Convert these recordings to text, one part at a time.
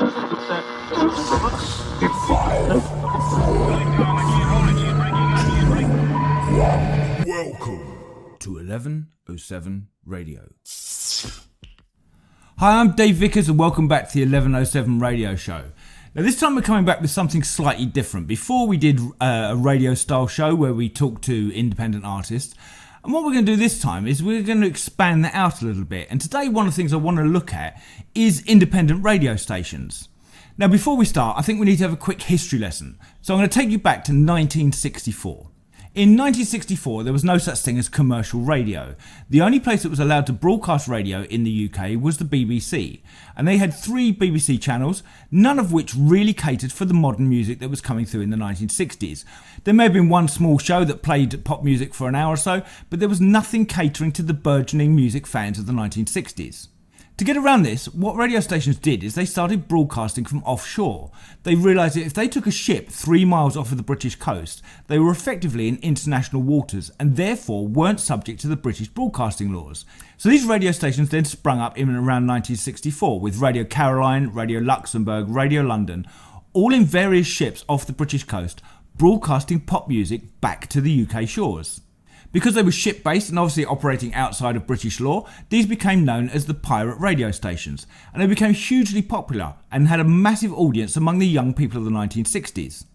Welcome to 1107 Radio. Hi, I'm Dave Vickers and welcome back to the 1107 Radio Show. Now this time we're coming back with something slightly different. Before we did a radio style show where we talked to independent artists, and what we're going to do this time is we're going to expand that out a little bit. And today one of the things I want to look at is independent radio stations. Now before we start, I think we need to have a quick history lesson. So I'm going to take you back to 1964. In 1964, there was no such thing as commercial radio. The only place that was allowed to broadcast radio in the UK was the BBC. And they had 3 BBC channels, none of which really catered for the modern music that was coming through in the 1960s. There may have been one small show that played pop music for an hour or so, but there was nothing catering to the burgeoning music fans of the 1960s. To get around this, what radio stations did is they started broadcasting from offshore. They realised that if they took a ship 3 miles off of the British coast, they were effectively in international waters and therefore weren't subject to the British broadcasting laws. So these radio stations then sprung up in and around 1964 with Radio Caroline, Radio Luxembourg, Radio London, all in various ships off the British coast, broadcasting pop music back to the UK shores. Because they were ship-based and obviously operating outside of British law, these became known as the pirate radio stations, and they became hugely popular and had a massive audience among the young people of the 1960s.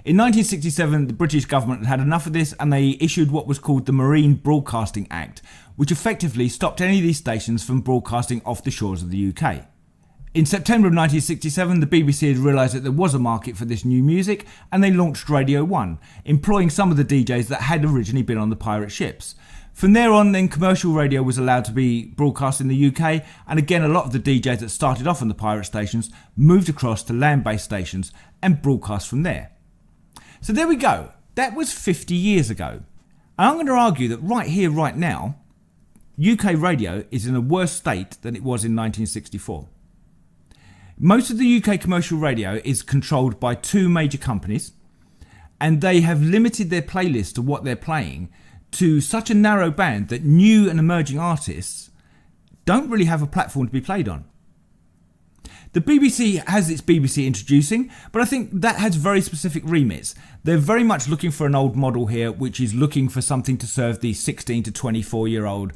In 1967, the British government had enough of this and they issued what was called the Marine Broadcasting Act, which effectively stopped any of these stations from broadcasting off the shores of the UK. In September of 1967, the BBC had realised that there was a market for this new music and they launched Radio 1, employing some of the DJs that had originally been on the pirate ships. From there on, then commercial radio was allowed to be broadcast in the UK, and again a lot of the DJs that started off on the pirate stations moved across to land-based stations and broadcast from there. So there we go, that was 50 years ago. And I'm going to argue that right here, right now, UK radio is in a worse state than it was in 1964. Most of the UK commercial radio is controlled by 2 major companies, and they have limited their playlist to what they're playing to such a narrow band that new and emerging artists don't really have a platform to be played on. The BBC has its BBC Introducing, but I think that has very specific remits. They're very much looking for an old model here, which is looking for something to serve the 16 to 24 year old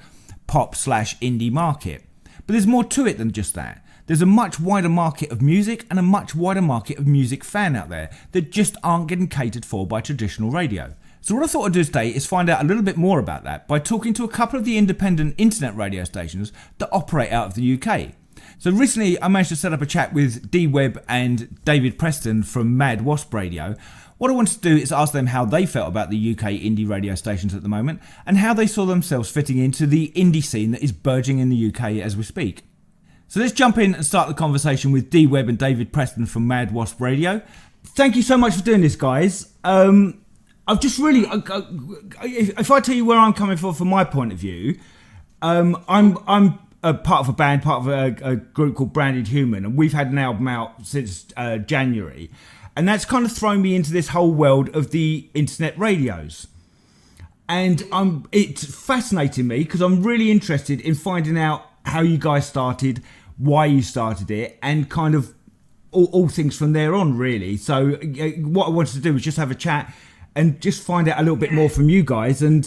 pop/indie market. But there's more to it than just that. There's a much wider market of music and a much wider market of music fan out there that just aren't getting catered for by traditional radio. So what I thought I'd do today is find out a little bit more about that by talking to a couple of the independent internet radio stations that operate out of the UK. So recently I managed to set up a chat with Webb and David Preston from Wasp Radio. What I wanted to do is ask them how they felt about the UK indie radio stations at the moment and how they saw themselves fitting into the indie scene that is burgeoning in the UK as we speak. So let's jump in and start the conversation with Webb and David Preston from Wasp Radio. Thank you so much for doing this, guys. I've just really, if I tell you where I'm coming from my point of view, I'm a part of a band, part of a group called Branded Human, and we've had an album out since January, and that's kind of thrown me into this whole world of the internet radios. And it's fascinating me because I'm really interested in finding out how you guys started, why you started it, and kind of all things from there on, really. So what I wanted to do was just have a chat and just find out a little bit more from you guys, and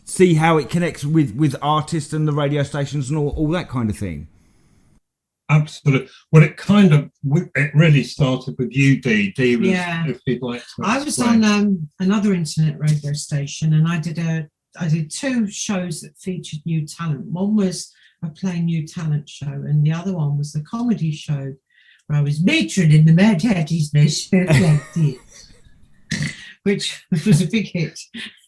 see how it connects with artists and the radio stations and all that kind of thing. Absolutely. Well, it really started with you, Dee. Dee was, if you'd like to explain. I was on another internet radio station, and I did 2 shows that featured new talent. One was a Play New Talent show, and the other one was the comedy show where I was matron in the Mad Hattie's Best like this, which was a big hit.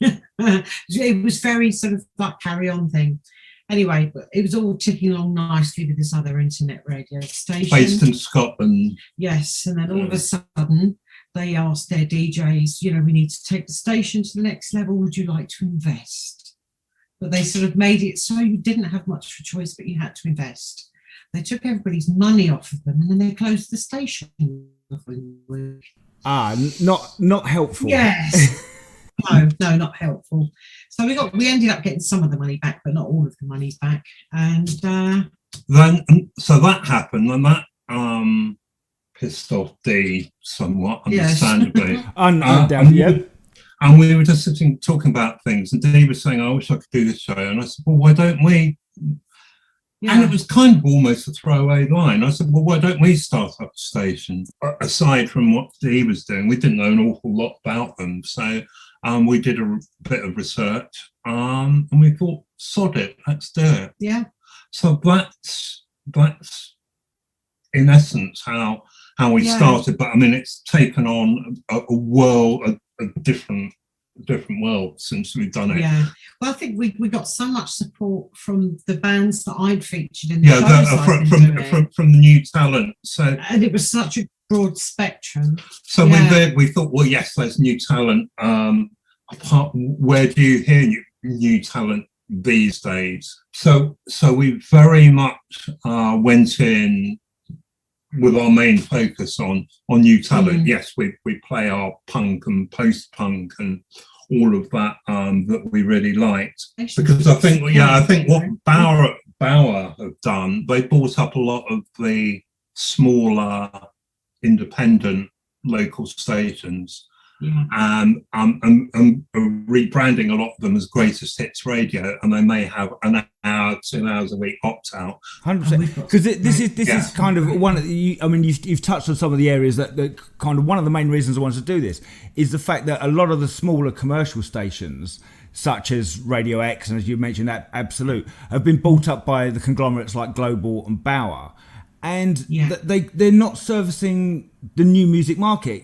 It was very sort of like carry-on thing. Anyway, it was all ticking along nicely with this other internet radio station. Based in Scotland. Yes, and then all of a sudden they asked their DJs, we need to take the station to the next level. Would you like to invest? But they sort of made it so you didn't have much of a choice, but you had to invest. They took everybody's money off of them, and then they closed the station. Not helpful. Yes. No, not helpful. So we ended up getting some of the money back, but not all of the money back. And then so that happened, and that pissed off Dee somewhat, Yes. understandably. Undoubtedly, yeah. And we were just sitting talking about things, and Dee was saying, "I wish I could do this show," and I said, "Well, why don't we?" Yeah. And it was kind of almost a throwaway line. I said, "Well, why don't we start up a station?" Aside from what Dee was doing, we didn't know an awful lot about them, so we did a bit of research, and we thought, "Sod it, let's do it." Yeah. So that's in essence how we started. But I mean, it's taken on a world, a different world since we've done it. Yeah. Well, I think we got so much support from the bands that I'd featured in the shows I've been doing. From the new talent. So, and it was such a broad spectrum. So we thought, well, yes, there's new talent. Apart, where do you hear new talent these days? So we very much went in with our main focus on new talent. Yes, we play our punk and post-punk and all of that that we really liked, because I think what Bauer have done, they brought up a lot of the smaller independent local stations, and rebranding a lot of them as Greatest Hits Radio, and they may have an hour, 2 hours a week opt-out. 100%, because this is kind of one of the, I mean, you've touched on some of the areas that kind of, one of the main reasons I wanted to do this is the fact that a lot of the smaller commercial stations, such as Radio X and as you mentioned, that Absolute, have been bought up by the conglomerates like Global and Bauer. And they're not servicing the new music market.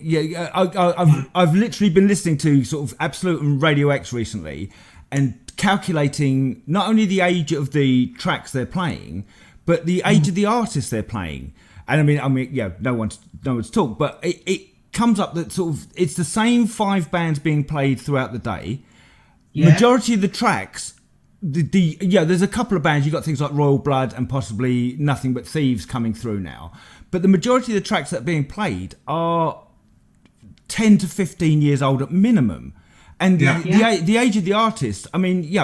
I've literally been listening to sort of Absolute and Radio X recently, and calculating not only the age of the tracks they're playing, but the age of the artists they're playing. And I mean, no one's talked, but it comes up that sort of it's the same 5 bands being played throughout the day. Yeah. Majority of the tracks. There's a couple of bands. You've got things like Royal Blood and possibly Nothing But Thieves coming through now, but the majority of the tracks that are being played are 10 to 15 years old at minimum. And the age of the artist, I mean,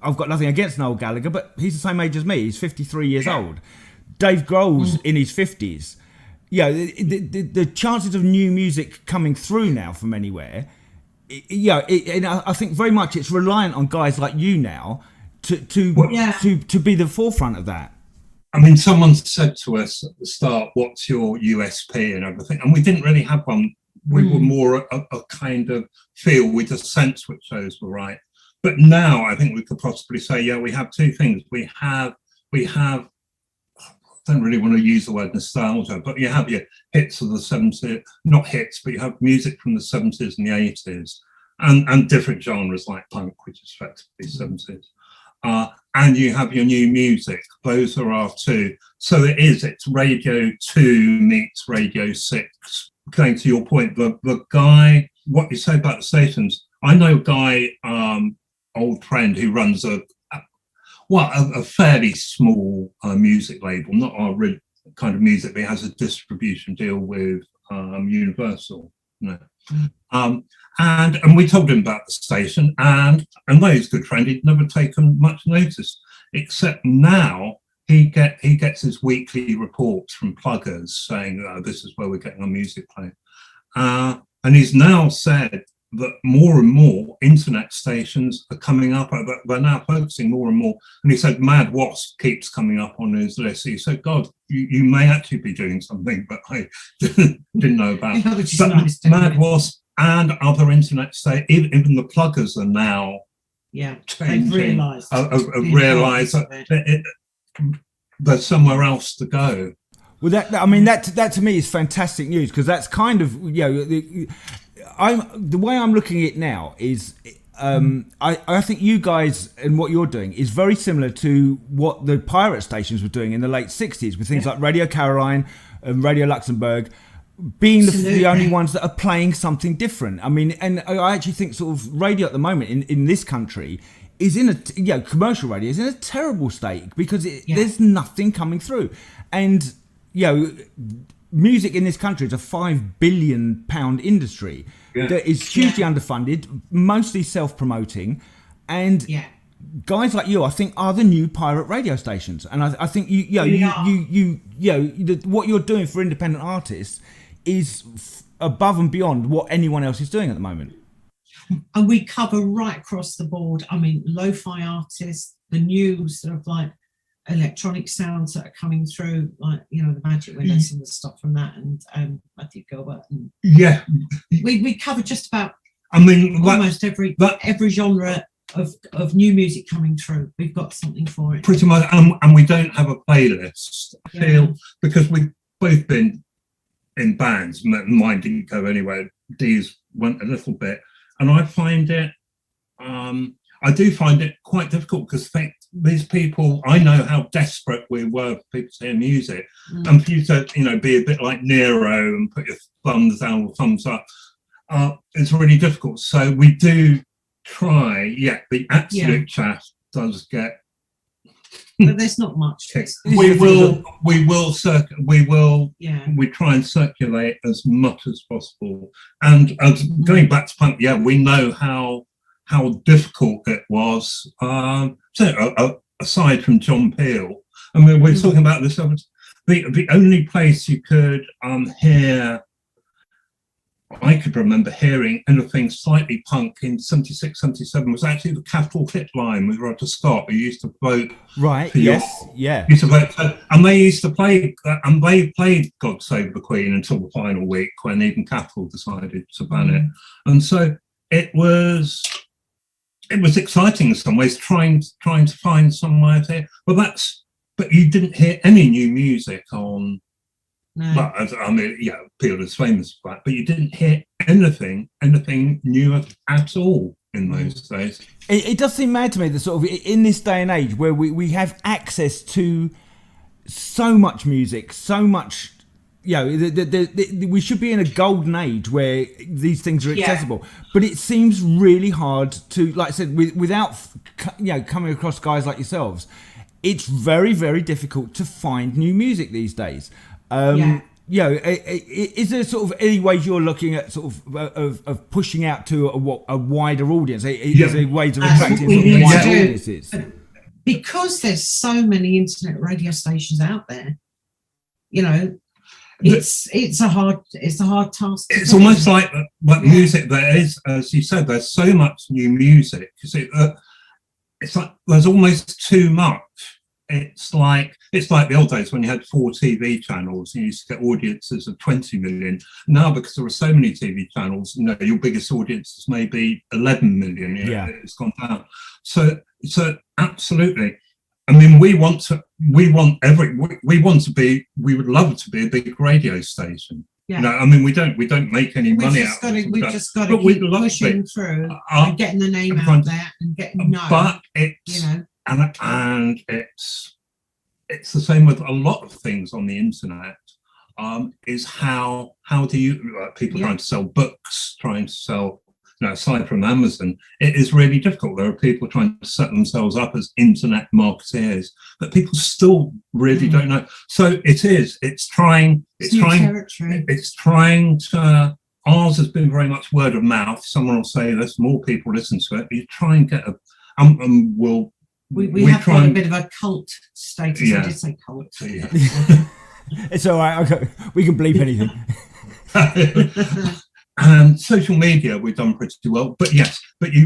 I've got nothing against Noel Gallagher, but he's the same age as me. He's 53 years old. Dave Grohl's in his 50s. The chances of new music coming through now from anywhere, and I think very much it's reliant on guys like you now to be the forefront of that. I mean, someone said to us at the start, "What's your USP?" and everything, and we didn't really have one. We were more a kind of feel. We just sensed which shows were right. But now I think we could possibly say, we have 2 things. We have. I don't really want to use the word nostalgia, but you have your hits of the 70s, not hits, but you have music from the 70s and the 80s, and different genres like punk, which is effectively 70s. And you have your new music. Those are our 2. So it's Radio 2 meets Radio 6. Going to your point, the guy, what you say about the stations, I know a guy, old friend, who runs a fairly small music label, not our real kind of music, but he has a distribution deal with Universal. And we told him about the station, and though he's a good friend, he'd never taken much notice, except now he gets his weekly reports from pluggers saying, this is where we're getting our music played. And he's now said that more and more internet stations are coming up. They're now focusing more and more. And he said Mad Wasp keeps coming up on his list. He said, God, you may actually be doing something, but I didn't know about it. But nice, Mad Wasp and other internet stations, even the pluggers are now they've realised that there's somewhere else to go. Well, that to me is fantastic news, because that's kind of, the way I'm looking at it now is I think you guys and what you're doing is very similar to what the pirate stations were doing in the late 60s with things like Radio Caroline and Radio Luxembourg being the only ones that are playing something different. I mean, and I actually think sort of radio at the moment in this country is in a commercial radio is in a terrible state because there's nothing coming through. And music in this country is a £5 billion industry that is hugely underfunded, mostly self-promoting, and guys like you, I think, are the new pirate radio stations, and I think what you're doing for independent artists is above and beyond what anyone else is doing at the moment. And we cover right across the board. I mean, lo-fi artists, the new sort of like electronic sounds that are coming through, like, you know, the Magic Windows and the stuff from that, and Matthew Gilbert. And we cover just about, I mean, almost every genre of new music coming through. We've got something for it. Pretty much, and we don't have a playlist. I feel, because we've both been in bands. Mine didn't go anywhere. Dee's went a little bit. And I find it, I do find it quite difficult, because these people, I know how desperate we were for people to hear music, and for you to, you know, be a bit like Nero and put your thumbs down or thumbs up. It's really difficult. So we do try. The absolute chat does get. But there's not much. We try and circulate as much as possible. And going back to punk, we know how difficult it was. So aside from John Peel, I mean, we're talking about this. The only place you could hear, I could remember hearing anything slightly punk in 76, 77 was actually the Capital Hit line with Roger Scott, who used to vote. Right. Used to vote, and they used to play, and they played God Save the Queen until the final week, when even Capital decided to ban it. And so it was exciting in some ways, trying to find some way to hear. But you didn't hear any new music on. No. But I mean, Peel is famous for that, but you didn't hear anything new at all in those days. It does seem mad to me that sort of in this day and age where we have access to so much music, so much, we should be in a golden age where these things are accessible. But it seems really hard to, like I said, without coming across guys like yourselves, it's very, very difficult to find new music these days. Is there sort of any ways you're looking at sort of pushing out to a wider audience? Is there ways of attracting sort of wider audiences? Because there's so many internet radio stations out there, it's a hard task. It's almost like music. There is, as you said, there's so much new music. It's like there's almost too much. It's like the old days when you had 4 TV channels and you used to get audiences of 20 million. Now, because there are so many TV channels, your biggest audience is maybe 11 million. It's gone down. So absolutely. I mean, we would love to be a big radio station. I mean, we don't make any money out of it. We've just got to keep pushing through and getting the name out there and getting known. But it's, and it's the same with a lot of things on the internet. Is how do you people trying to sell books, trying to sell, aside from Amazon, it is really difficult. There are people trying to set themselves up as internet marketeers, but people still really don't know. So it's trying to. Ours has been very much word of mouth. Someone will say there's more people listen to it. You try and get we have got a bit of a cult status. I did say cult. It's all right. Okay. We can bleep anything. And social media, we've done pretty well. But you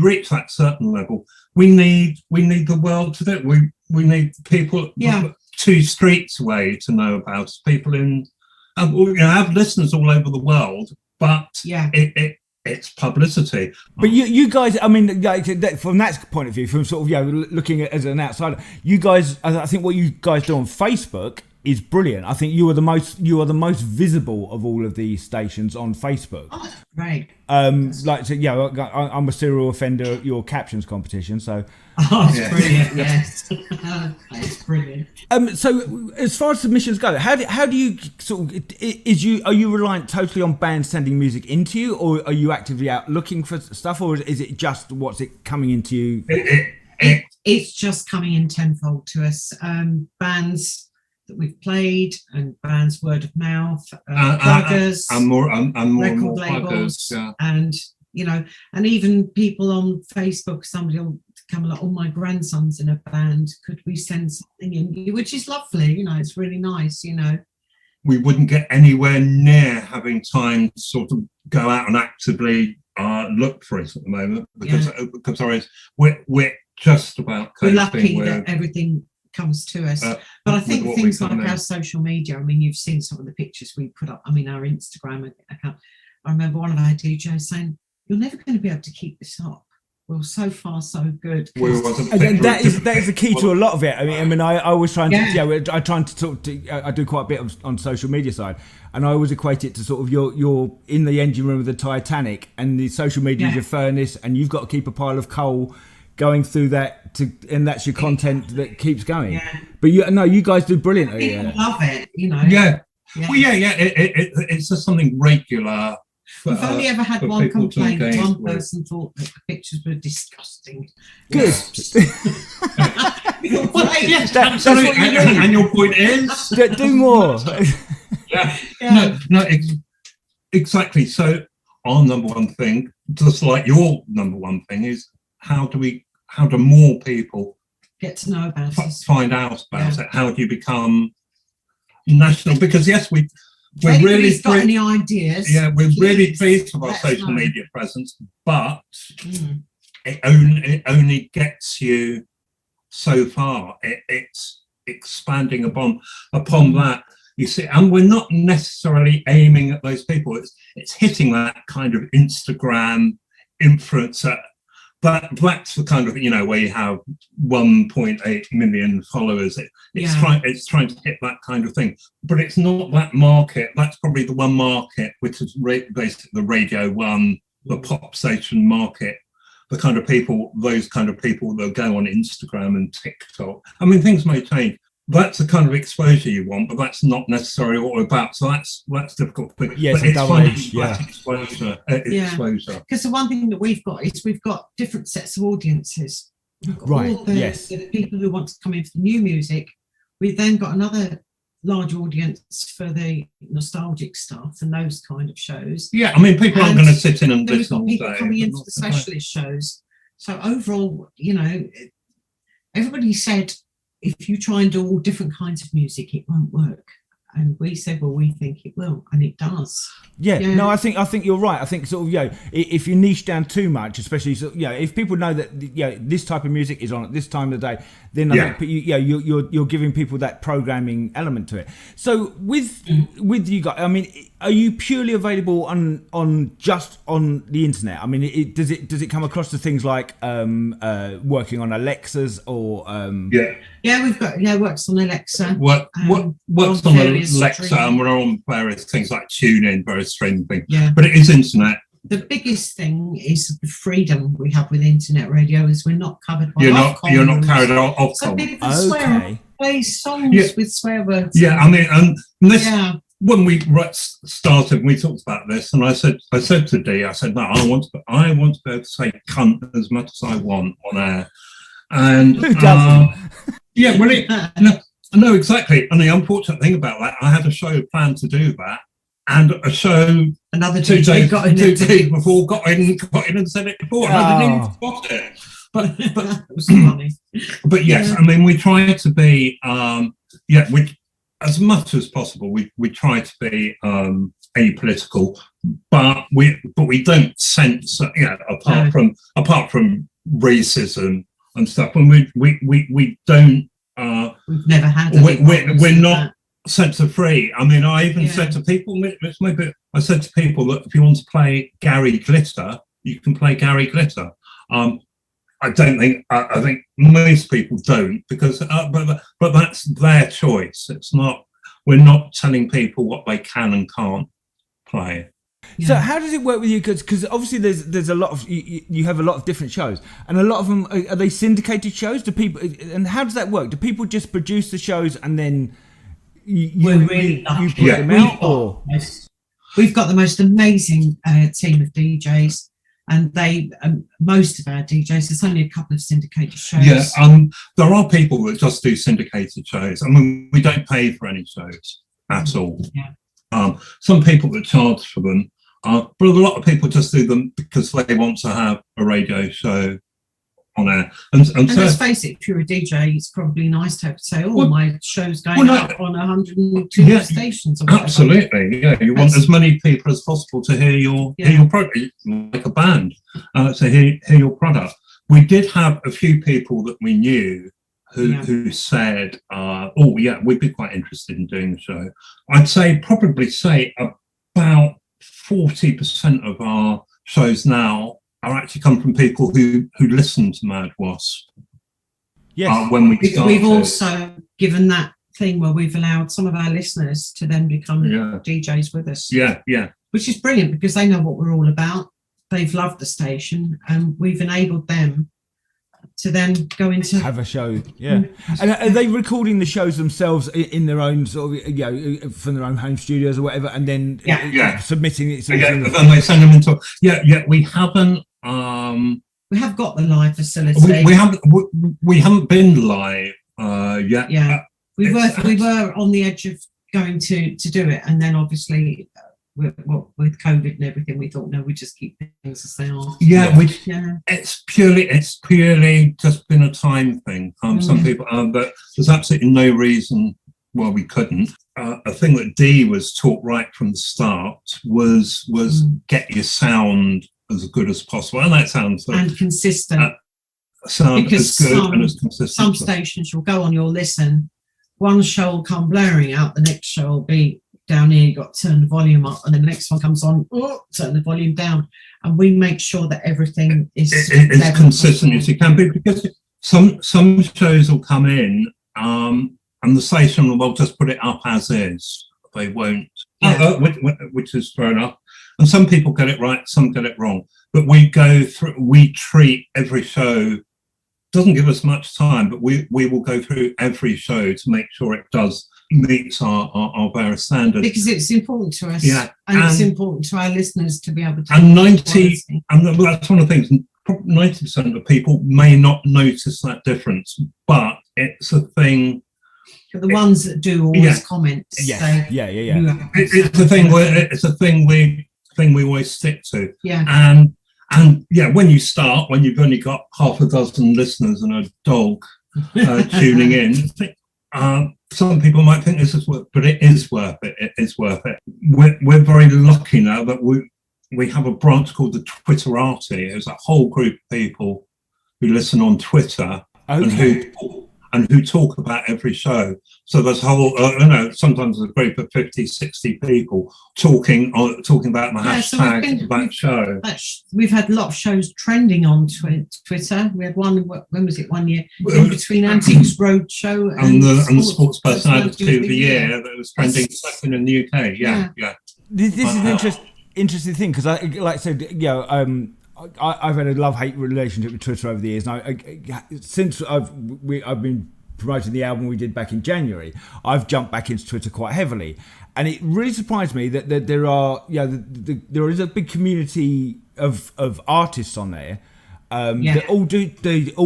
reach that certain level. We need the world to do it. We need people 2 streets away to know about us. People have listeners all over the world, but it's publicity. But you guys, I mean, from that point of view, from sort of looking at as an outsider, you guys, I think what you guys do on Facebook is brilliant. I think you are the most visible of all of these stations on Facebook. Oh, right. I'm a serial offender at your captions competition, so. Oh, it's brilliant! Yes, it's brilliant. So, as far as submissions go, how do you sort of are you reliant totally on bands sending music into you, or are you actively out looking for stuff, or is it just what's it coming into you? It's just coming in tenfold to us. Bands that we've played and bands word of mouth, pluggers, and more record labels, pluggers, and and even people on Facebook. Somebody will come along. All my grandsons in a band. Could we send something in? Which is lovely. You know, it's really nice. You know, we wouldn't get anywhere near having time to sort of go out and actively look for it at the moment because we're just about we're lucky that everything comes to us. But I think things like our social media, I mean, you've seen some of the pictures we put up. I mean, our Instagram account. I remember one of our DJs saying, "You're never going to be able to keep this up." Well, so far so good. And that is the key to a lot of it. I mean, I always try and I try to talk to. I do quite a bit on social media side, and I always equate it to sort of you're in the engine room of the Titanic, and the social media is your furnace, and you've got to keep a pile of coal going through that and that's your content that keeps going. Yeah. But you guys do brilliantly. People love it, you know. Yeah. Well, it's just something regular. We've only ever had one complaint. One person thought that the pictures were disgusting. Good. That's what you need. And your point is? Do more. No, exactly. So our number one thing, just like your number one thing, is how do more people get to know about it, find out about it? How do you become national? Because yes, we're really got any ideas? Yeah, we're really pleased with our social media presence, but it only gets you so far. It's expanding upon that. You see, and we're not necessarily aiming at those people. It's hitting that kind of Instagram influencer. But that's the kind of, where you have 1.8 million followers. It's trying to hit that kind of thing. But it's not that market. That's probably the one market, which is basically the Radio 1, the pop station market. Those kind of people that go on Instagram and TikTok. I mean, things may change. That's the kind of exposure you want, but that's not necessarily what we're about. So that's difficult. Yeah, it's a double edge. Exposure. Because the one thing that we've got is we've got different sets of audiences. Right. All the people who want to come in for the new music. We've then got another large audience for the nostalgic stuff and those kind of shows. Yeah, I mean, people aren't going to sit in and listen all day. People coming in for the specialist shows. So overall, everybody said, if you try and do all different kinds of music, it won't work. And we said, well, we think it will, and it does. Yeah. No, I think you're right. I think sort of, if you niche down too much, especially, if people know that, this type of music is on at this time of the day, then I think, you're giving people that programming element to it. So with you guys, I mean, are you purely available on just on the internet? I mean, does it come across to things like working on Alexas or we've got works on Alexa. What's on Alexa, and we're on various things like TuneIn, various streaming things. Yeah. But it is internet. The biggest thing is the freedom we have with internet radio is we're not covered by you're not carried off. So people swear, play songs with swear words. Yeah, I mean, and this when we started, we talked about this, and I said to Dee, I said, no, I want to be able to say cunt as much as I want on air. And who doesn't? No, exactly. And the unfortunate thing about that, I had a show planned to do that, and a show another 2 days before got in and said it before, and I didn't even spot it. But that was funny. But yes, I mean, we try to be as much as possible. We try to be apolitical, but we don't censor. Apart from racism and stuff, and we don't. We've never had. We're not censor free. I mean, I even said to people, I said to people that if you want to play Gary Glitter, you can play Gary Glitter. I think most people don't, because but that's their choice. It's not. We're not telling people what they can and can't play. So how does it work with you? Because obviously there's a lot of you have a lot of different shows, and a lot of them are they syndicated shows? Do people, and how does that work? Do people just produce the shows and then you put them out? We've got the most amazing team of DJs, and they most of our DJs. There's only a couple of syndicated shows. Yeah, there are people that just do syndicated shows. I mean, we don't pay for any shows at all. Yeah. Some people that charge for them. But a lot of people just do them because they want to have a radio show on air. And so, let's face it, if you're a DJ, it's probably nice to have to say, my show's going up on 102 stations. Or whatever. Absolutely, yeah. You want as many people as possible to hear your product, like a band, to hear your product. We did have a few people that we knew who said, we'd be quite interested in doing the show. I'd probably say about 40% of our shows now are actually come from people who listen to Mad Wasp. Yes. When we started. We've also given that thing where we've allowed some of our listeners to then become DJs with us. Yeah. Which is brilliant because they know what we're all about. They've loved the station and we've enabled them to then go into have a show. Yeah. And are they recording the shows themselves in their own sort of, from their own home studios or whatever, and then submitting it? And they send them into. We haven't. We have got the live facility. We haven't been live yet. Yeah. We were on the edge of going to do it, and then obviously with COVID and everything, we thought no, we just keep things as they are. It's purely just been a time thing. Some people, but there's absolutely no reason why we couldn't. A thing that Dee was taught right from the start was get your sound as good as possible, and that sounds and consistent. Sound because as good and as consistent. Some stations you'll go on, you'll listen. One show will come blaring out, the next show will be down here, you've got to turn the volume up, and then the next one comes on, turn the volume down. And we make sure that everything is as consistent as you can be, because some shows will come in and the station will just put it up as is. They won't, which is fair enough. And some people get it right, some get it wrong. But we treat every show, doesn't give us much time, but we will go through every show to make sure it does meets our various standards. Because it's important to us, and it's important to our listeners to be able to. And that's one of the things. 90% of people may not notice that difference, but it's a thing. For the ones that do always comment. Yeah. It's a thing we always stick to. Yeah. And when you start, when you've only got half a dozen listeners and a dog tuning in. Some people might think this is worth, but it is worth it. It is worth it. We're very lucky now that we have a branch called the Twitterati. It's a whole group of people who listen on Twitter and who talk about every show. So there's a whole, sometimes a group of 50, 60 people talking about the hashtag of that show. We've had a lot of shows trending on Twitter. We had one, when was it, 1 year? In between Antiques Roadshow and the Sports Personality of the Year that was trending second in the UK. Yeah. This is an interesting thing, because like I said, I've had a love-hate relationship with Twitter over the years. And since I've been promoting the album we did back in January, I've jumped back into Twitter quite heavily, and it really surprised me that there are there is a big community of artists on there that all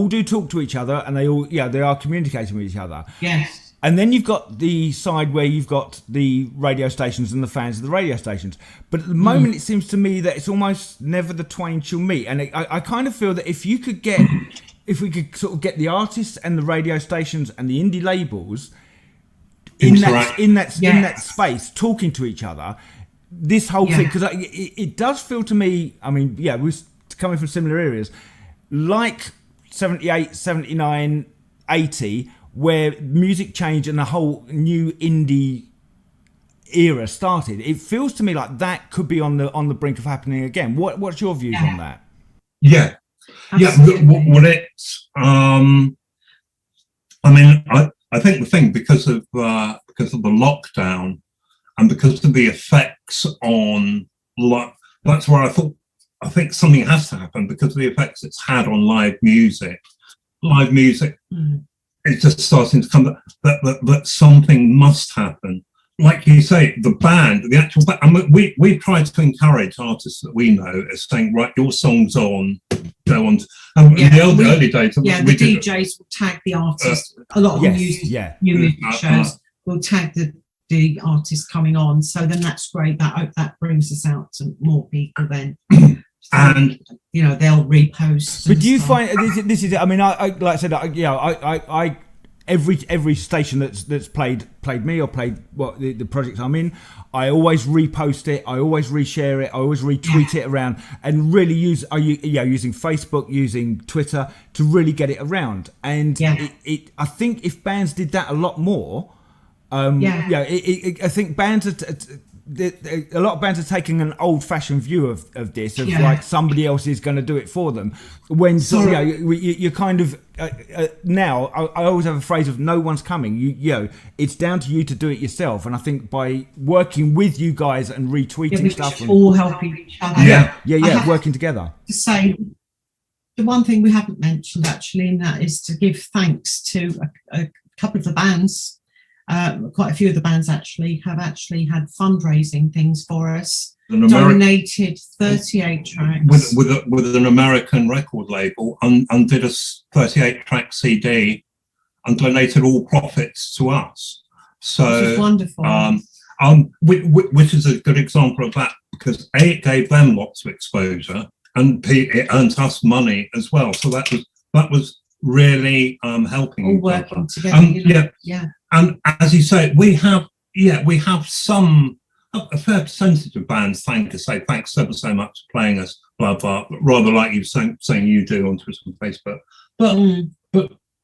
do talk to each other, and they are communicating with each other. Yes. And then you've got the side where you've got the radio stations and the fans of the radio stations. But at the moment, it seems to me that it's almost never the twain shall meet. And I kind of feel that if we could sort of get the artists and the radio stations and the indie labels in that space talking to each other, this whole thing, because it does feel to me, I mean, we're coming from similar areas, like 78, 79, 80, where music changed and the whole new indie era started. It feels to me like that could be on the brink of happening again. What's your views on that? Yeah. Well, it's I mean, I think the thing, because of the lockdown and because of the effects on that's where I think something has to happen, because of the effects it's had on live music. It's just starting to come that something must happen. Like you say, the actual band, and we've tried to encourage artists that we know as saying, right, your song's on, go on. And in the early days, the DJs will tag the artist. A lot of new music shows will tag the artist coming on. So then that's great. That brings us out to more people then. And you know, they'll repost. But do you stuff. find this is? I mean, I like I said, I every station that's played me or played the project I'm in, I always repost it, I always reshare it, I always retweet it around, and really using Facebook, using Twitter to really get it around. And I think if bands did that a lot more, I think bands a lot of bands are taking an old-fashioned view of this, of like somebody else is going to do it for them. When you're kind of now, I always have a phrase of "no one's coming." It's down to you to do it yourself. And I think by working with you guys and retweeting stuff, and all helping each other. Working together. To say, the one thing we haven't mentioned actually in that is to give thanks to a couple of the bands. Quite a few of the bands have had fundraising things for us. Donated 38 tracks with an American record label and did a 38-track CD and donated all profits to us. So which is wonderful. Which is a good example of that, because it gave them lots of exposure and it earned us money as well. So that was really helping. All working together. And as you say, we have a fair percentage of bands say thanks ever so much for playing us, blah blah, rather like you saying you do on Twitter and Facebook. But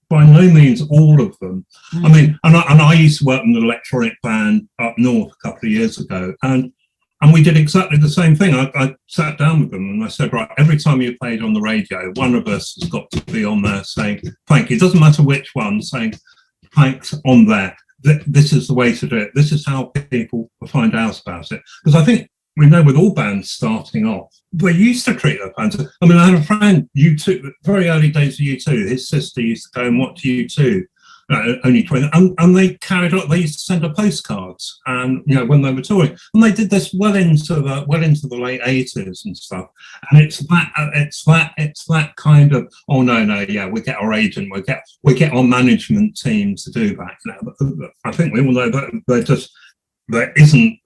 by no means all of them. I mean, and I used to work in an electronic band up north a couple of years ago, and we did exactly the same thing. I sat down with them and I said, right, every time you played on the radio, one of us has got to be on there saying thank you. It doesn't matter which one, saying thanks on there. This is the way to do it. This is how people find out about it. Because I think we know with all bands starting off, they used to treat their bands. I mean, I had a friend, U2, very early days of U2, his sister used to go and watch U2, only 20, and they carried on. They used to send her postcards, and when they were touring, and they did this well into the late 80s and stuff. And it's that kind of we get our agent, we get our management team to do that. I think we all know that there isn't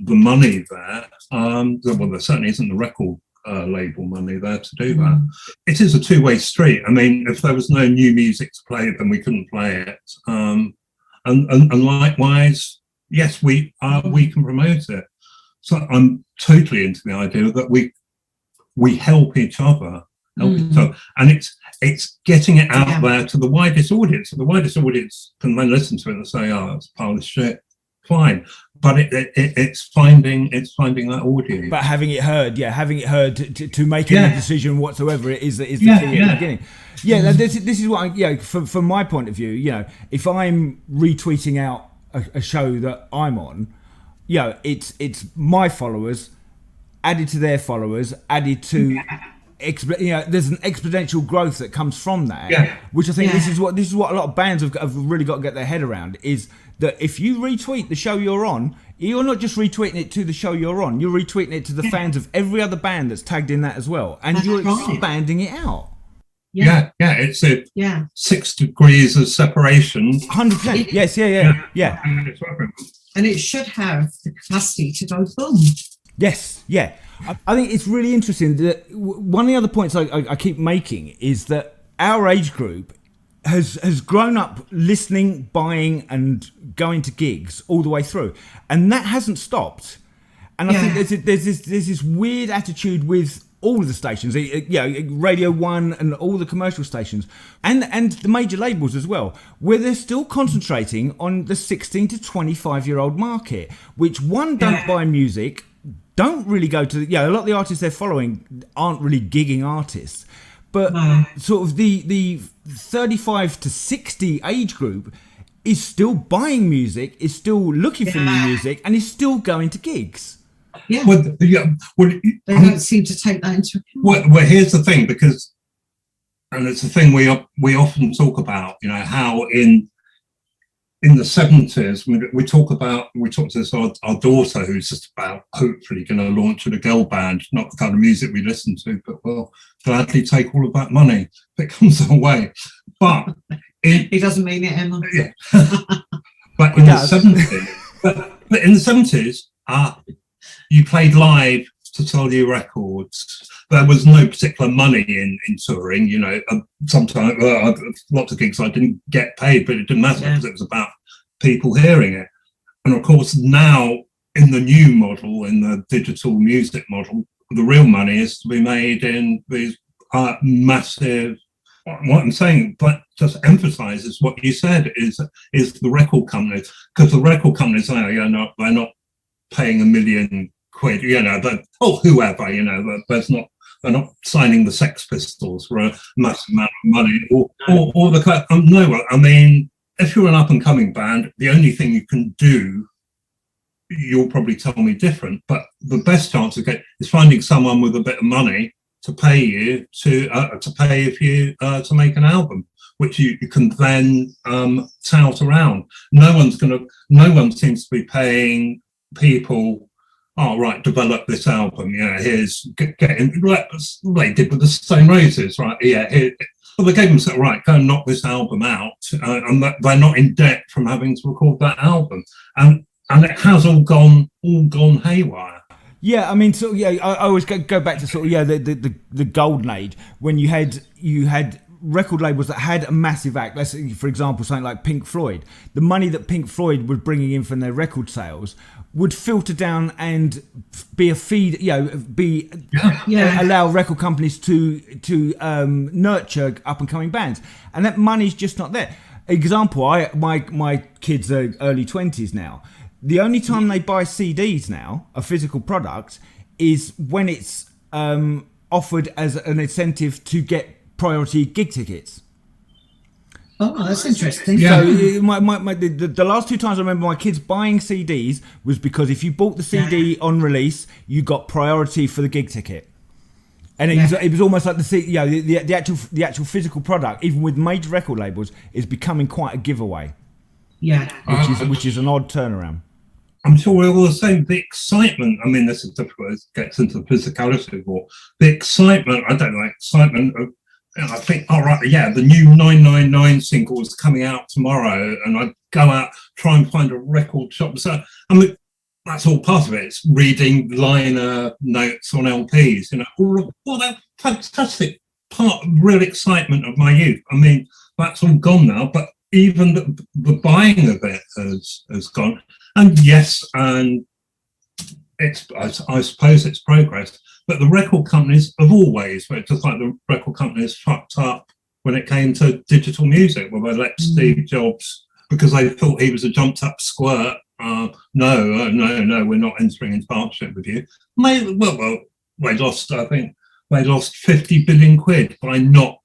the money there. Well, there certainly isn't the record label money there to do that. It is a two-way street. I mean, if there was no new music to play, then we couldn't play it. And likewise, yes, we can promote it. So I'm totally into the idea that we help each other, and it's getting it out there to the widest audience. So the widest audience can then listen to it and say, "Oh, it's a pile of shit." Fine, but it's finding that audience. But having it heard to make any decision whatsoever is the key at the beginning. This is what from my point of view. If I'm retweeting out a show that I'm on, it's my followers added to their followers added to. There's an exponential growth that comes from that, which I think this is what a lot of bands have really got to get their head around, is that if you retweet the show you're on, you're not just retweeting it to the show you're on, you're retweeting it to the fans of every other band that's tagged in that as well, and you're expanding it out. It's 6 degrees of separation. 100%. Yes, yeah. And it should have the capacity to go boom. Yes, yeah. I think it's really interesting that one of the other points I keep making is that our age group has grown up listening, buying and going to gigs all the way through, and that hasn't stopped. And I think there's this weird attitude with all of the stations, Radio 1 and all the commercial stations and the major labels as well, where they're still concentrating on the 16 to 25 year old market, which don't buy music, don't really go to a lot of the artists they're following aren't really gigging artists, but sort of the 35 to 60 age group is still buying music, is still looking for new music, and is still going to gigs. They don't seem to take that into account. Well, here's the thing, and it's a thing we often talk about, how in the 70s, we talk to this our daughter who's just about hopefully going to launch with a girl band, not the kind of music we listen to, but we'll gladly take all of that money if it comes our way. But he doesn't mean it, Emma. Yeah. But in the 70s, you played live to sell you records. There was no particular money in touring, you know. Sometimes, lots of gigs I didn't get paid, but it didn't matter because it was about people hearing it. And of course, now in the new model, in the digital music model, the real money is to be made in these massive. What I'm saying, but just emphasises what you said is the record companies, because the record companies they're not paying $1 million, you know, whoever, you know, they're not signing the Sex Pistols for a massive amount of money or the no. I mean, if you're an up and coming band, the only thing you can do, you'll probably tell me different, but the best chance of getting is finding someone with a bit of money to pay you to pay if you to make an album, which you can then tout around. No one seems to be paying people. Oh right, develop this album. Yeah, here's getting they did with the Stone Roses, right? Yeah, well, they gave them right. Go and knock this album out, and they're not in debt from having to record that album, and it has all gone haywire. Yeah, I mean, so yeah, I always go back to sort of the golden age when you had record labels that had a massive act. Let's say, for example, something like Pink Floyd. The money that Pink Floyd was bringing in from their record sales would filter down and be a feed, allow record companies to nurture up and coming bands, and that money's just not there. Example, my kids are early 20s now. The only time they buy CDs now, a physical product, is when it's offered as an incentive to get priority gig tickets. Oh, that's interesting. Yeah. So the last 2 times I remember my kids buying CDs was because if you bought the CD on release, you got priority for the gig ticket. And it was almost like the actual physical product, even with major record labels, is becoming quite a giveaway. Yeah, which is an odd turnaround. I'm sure we're all the same. The excitement, I mean, this is difficult, it gets into the physicality of war. The excitement, I don't know, excitement of, I think, the new 999 single is coming out tomorrow, and I go out, try and find a record shop. So, I mean, that's all part of it. It's reading liner notes on LPs, you know, all that fantastic part, real excitement of my youth. I mean, that's all gone now, but even the buying of it has gone. And yes, and I suppose it's progress, but the record companies have always, just like the record companies fucked up when it came to digital music, where they let Steve Jobs, because they thought he was a jumped up squirt, no, we're not entering into partnership with you. They lost 50 billion quid by not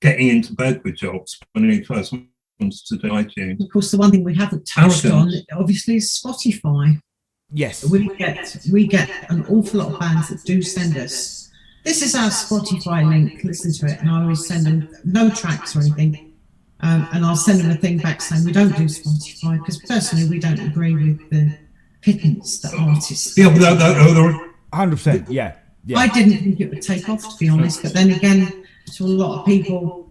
getting into bed with Jobs when he first to do iTunes. Of course, the one thing we haven't touched on, obviously, is Spotify. Yes, we get an awful lot of bands that do send us. This is our Spotify link. Listen to it, and I always send them no tracks or anything, and I'll send them a thing back saying we don't do Spotify because personally we don't agree with the pittance that artists. Yeah, 100%. Yeah. I didn't think it would take off, to be honest, but then again, to a lot of people,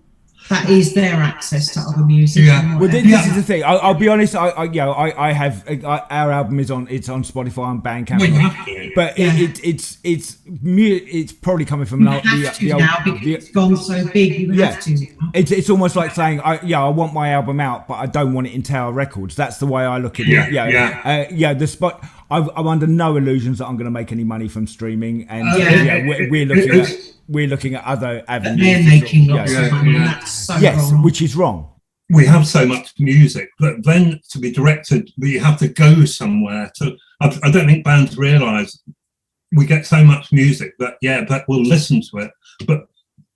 that is their access to other music. Yeah. Well, this is the thing. I'll be honest. I have our album is on. It's on Spotify and Bandcamp. But it's probably coming from the old. Now because it's gone so big. You have to. It's almost like saying, I want my album out, but I don't want it in Tower Records. That's the way I look at it. The spot. I'm under no illusions that I'm going to make any money from streaming, and we're looking at other avenues. They're making lots of money. That's so wrong. Which is wrong. We have so much music, but then to be directed, you have to go somewhere. I don't think bands realise we get so much music that we'll listen to it,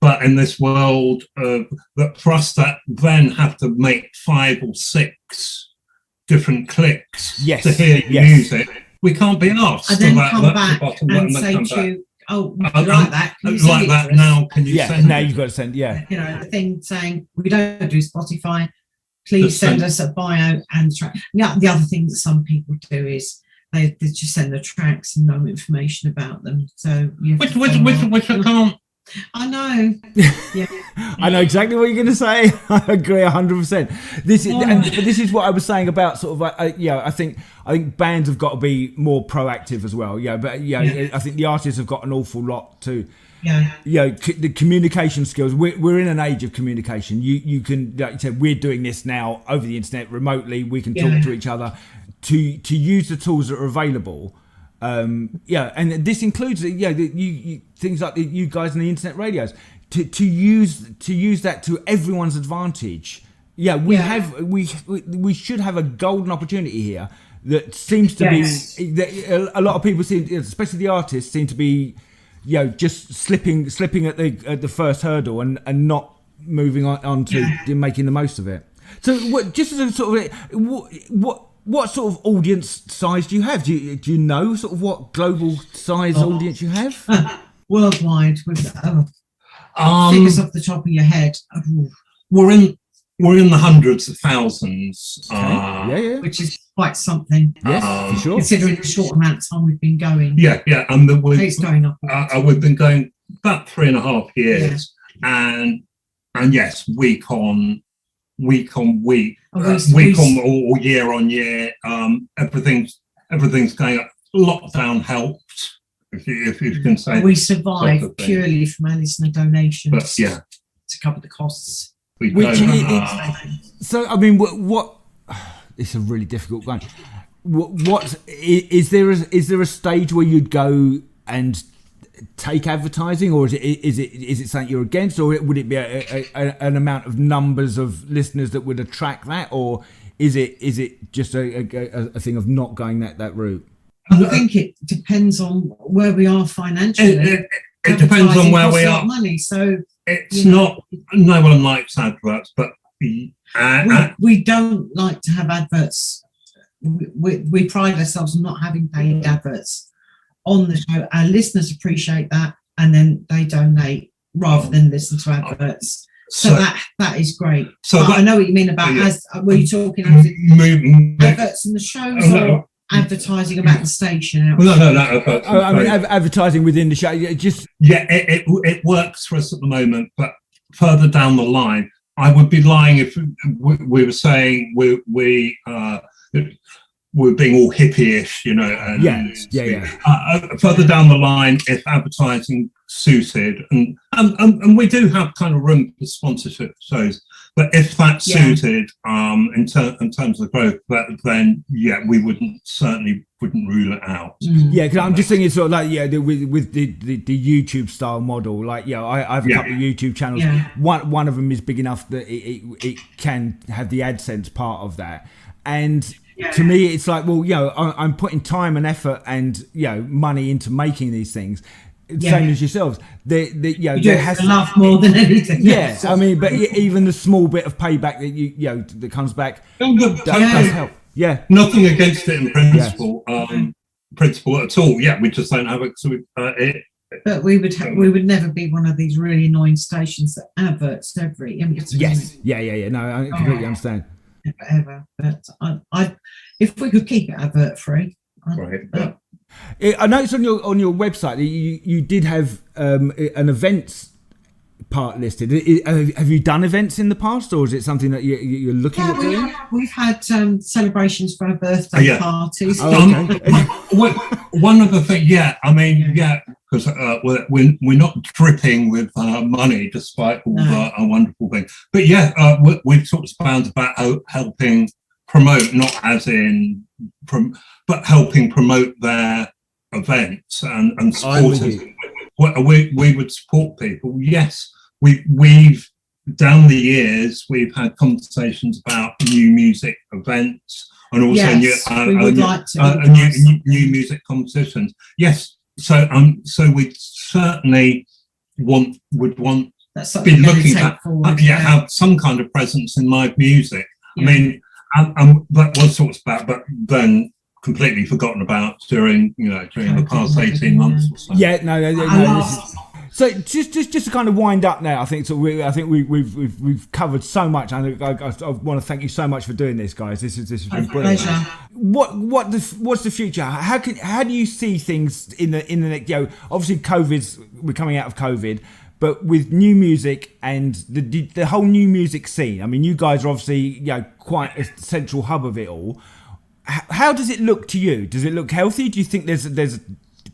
but in this world that for us that then have to make 5 or 6 different clicks to hear music, we can't be asked. And then come back and say to you, oh, like that. Can you like that now? Can you send? Now you've got to send. Yeah. You know, the thing saying we don't do Spotify. Please send us a bio and track. Yeah. The other thing that some people do is they just send the tracks and no information about them. So which I can't I know. Yeah. I know exactly what you're going to say. I agree 100%. This is what I was saying about sort of I think bands have got to be more proactive as well. Yeah, but I think the artists have got an awful lot to. Yeah. The communication skills. We're in an age of communication. You can, like you said, we're doing this now over the internet remotely. We can talk to each other. To use the tools that are available. And this includes things like you guys in the internet radios to use that to everyone's advantage. We should have a golden opportunity here that seems to be that a lot of people seem, especially the artists, seem to be just slipping at the first hurdle and not moving on to making the most of it. So just as a sort of what sort of audience size do you have? Do you know sort of what global size audience you have? Worldwide, with figures off the top of your head. We're in the hundreds of thousands, which is quite something. Yes, for sure. Considering the short amount of time we've been going. And it's going up. We've been going about 3.5 years, and yes, week on week, or year on year, everything's going up. Lockdown helped, if you can say. We survived purely from our listener donations. To cover the costs. So I mean, what? It's a really difficult one. What is there a stage where you'd go and take advertising, or is it something you're against, or would it be an amount of numbers of listeners that would attract that, or is it just a thing of not going that route? I think it depends on where we are financially. It depends on where we are. Money, so it's not. No one likes adverts, but we don't like to have adverts. We pride ourselves on not having paid adverts on the show. Our listeners appreciate that, and then they donate rather than listen to adverts. So that is great. So I know what you mean about were you talking adverts in the shows or advertising about the station? No. I mean, advertising within the show. It works for us at the moment, but further down the line, I would be lying if we were saying we're being all hippie-ish, further down the line, if advertising suited, and we do have kind of room for sponsorship shows, but if that suited, in terms of growth, then we certainly wouldn't rule it out. Yeah, because I'm just thinking sort of like with the YouTube style model, like I have a couple of YouTube channels. One of them is big enough that it can have the AdSense part of that, and to me it's like, well, I'm putting time and effort and money into making these things. Same as yourselves. There has to love more than anything. I mean, but even the small bit of payback that that comes back does help. Yeah, nothing against it in principle, principle at all. We just don't have it. But we would never be one of these really annoying stations that adverts every. No, I completely understand. Ever, but I if we could keep it advert free. I noticed on your website that you did have an events part listed. Have you done events in the past, or is it something that you're looking at doing? We've had celebrations for our birthday parties. One of the things, because we're not dripping with money, despite all the wonderful things. But we've talked about helping promote, not as in, but helping promote their events and supporting. We would support people. Yes, we've down the years we've had conversations about new music events and also new music competitions. Yes, so we certainly would be looking at have some kind of presence in live music. I mean, that was talked about, but then completely forgotten about during the past 18 months or so. So just to kind of wind up now, I think we've covered so much, and I want to thank you so much for doing this, guys. This has been brilliant. What's the future? How do you see things in the next? Obviously we're coming out of COVID, but with new music and the whole new music scene. I mean, you guys are obviously quite a central hub of it all. How does it look to you? Does it look healthy? Do you think there's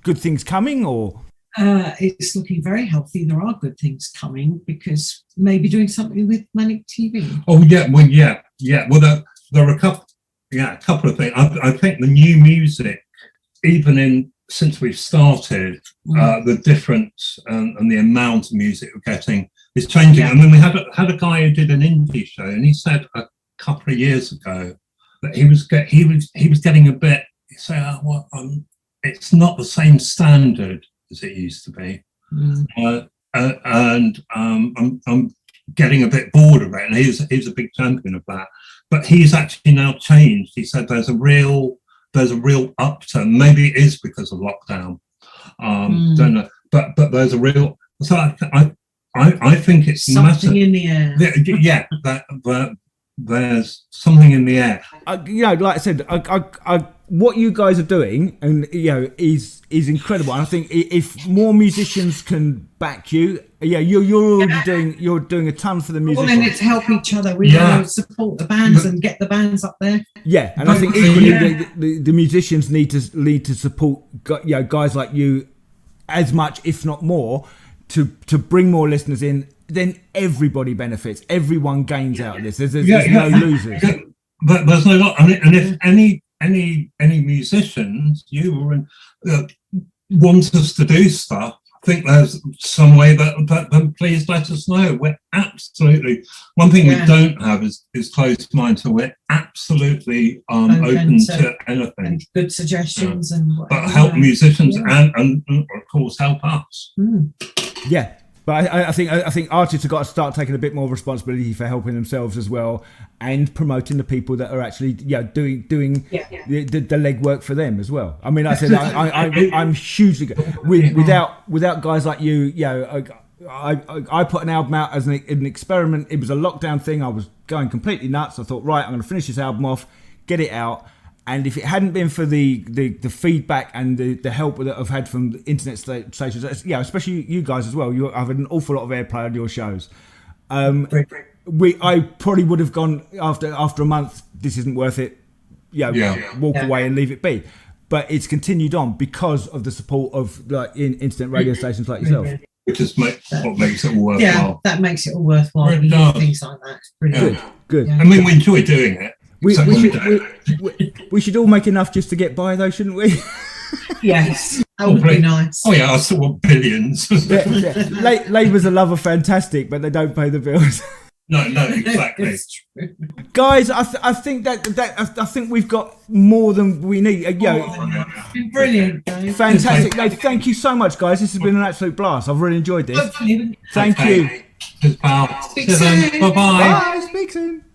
good things coming, or? It's looking very healthy. There are good things coming, because maybe doing something with Manic TV. Oh yeah, well there are a couple of things. I think the new music, even since we've started, the difference and the amount of music we're getting is changing. I mean, we had a guy who did an indie show, and he said a couple of years ago that he was getting a bit. He said, it's not the same standard as it used to be, and I'm getting a bit bored of it. And he's a big champion of that. But he's actually now changed. He said there's a real upturn. Maybe it is because of lockdown. Don't know, but there's a real. So I think it's something in the air. Yeah, that there's something in the air. Like I said, what you guys are doing, and is incredible. And I think if more musicians can back you, you're doing a ton for the musicians. Well, then it's help each other. We support the bands and get the bands up there. Yeah, and I think equally the musicians need to support guys like you as much, if not more, to bring more listeners in. Then everybody benefits. Everyone gains out of this. There's no losers. But there's no. I mean, and if any musicians want us to do stuff, I think there's some way that then please let us know. We're absolutely, one thing we don't have is closed mind, so we're absolutely open to anything. And good suggestions and whatever, but help musicians and of course help us. Yeah. But I think artists have got to start taking a bit more responsibility for helping themselves as well, and promoting the people that are actually doing the legwork for them as well. I mean, like I said, I'm hugely good. Without guys like you, I put an album out as an experiment. It was a lockdown thing. I was going completely nuts. I thought, right, I'm going to finish this album off, get it out. And if it hadn't been for the feedback and the help that I've had from the internet stations, especially you guys as well, I've had an awful lot of airplay on your shows. I probably would have gone after a month. This isn't worth it. Walk away and leave it be. But it's continued on because of the support of internet radio stations like yourself. Which is what makes it all worthwhile. Yeah, that makes it all worthwhile. Things like that. It's brilliant. Good. Yeah. I mean, we enjoy doing it. We should all make enough just to get by, though, shouldn't we? Yes, that would be nice. Oh yeah, I still want billions. Labour's a love of fantastic, but they don't pay the bills. No, exactly. Guys, I think I think we've got more than we need. Brilliant, guys. Fantastic. No, thank you so much, guys. This has been an absolute blast. I've really enjoyed this. Thank you. Cheers, pal. Speak soon. Bye-bye. Bye. Speak soon.